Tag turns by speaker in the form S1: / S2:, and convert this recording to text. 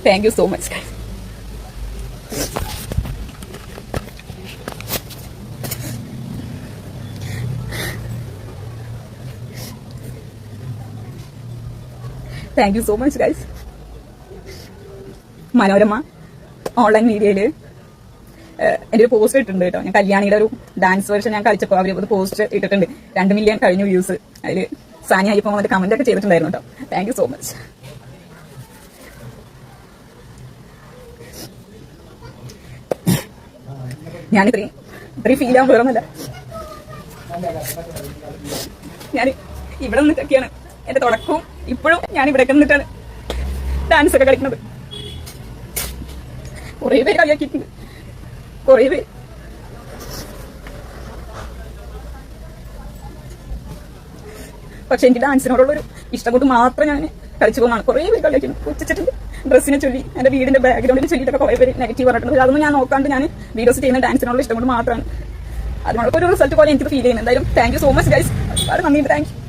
S1: Thank you so much guys. Thank you so much guys. Manorama online മീഡിയയില് എന്റെ ഒരു post ഇട്ടിട്ടുണ്ട് കേട്ടോ. ഞാൻ കല്യാണിയുടെ ഒരു ഡാൻസ് വേർഷൻ ഞാൻ കളിച്ചപ്പോൾ അവർ ഒരു പോസ്റ്റ് ഇട്ടിട്ടുണ്ട്. 2 മില്യൺ കഴിഞ്ഞു വ്യൂസ്. അതിൽ സാനി അയ്യപ്പം വന്നിട്ട് കമന്റ് ഒക്കെ ചെയ്തിട്ടുണ്ടായിരുന്നു കേട്ടോ. Thank you so much. ഞാൻ ഇത്രയും ഫീൽ ആവാൻ വേറൊന്നല്ല. ഞാൻ ഇവിടെ നിന്നിട്ടൊക്കെയാണ് എന്റെ തുടക്കവും ഇപ്പോഴും ഞാൻ ഇവിടെ നിന്നിട്ടാണ് ഡാൻസ് ഒക്കെ കളിക്കുന്നത്. കുറേ പേര് കളിയാക്കിയിട്ടുണ്ട്, കുറേ പേര്. പക്ഷെ എനിക്ക് ഡാൻസിനോടുള്ളൊരു ഇഷ്ടം കൊണ്ട് മാത്രം ഞാൻ കളിച്ചു പോകുന്നതാണ്. കുറേ പേര് കളിയാക്കിയിട്ടുണ്ട്, പുച്ഛിച്ചിട്ടുണ്ട്. ഡ്രസ്സിനെ ചൊല്ലി, എന്റെ വീടിന്റെ ബാക്ക്ഗ്രൗണ്ടിനെ ചൊല്ലിയിട്ടൊക്കെ കുറേ പേര് നെഗറ്റീവ് പറഞ്ഞിട്ടുണ്ട്. അതൊന്നും ഞാൻ നോക്കാണ്ട് ഞാൻ വീഡിയോസ് ചെയ്യുന്ന ഡാൻസിനോടുള്ള ഇഷ്ടം കൊണ്ട് മാത്രമാണ്. അതിനുള്ള ഒരു റിസൾട്ട് പോലെ എനിക്ക് ഫീൽ ചെയ്യുന്നത്. എന്തായാലും thank you so much guys. ഒരുപാട് നന്ദിയുണ്ട്. Thank you.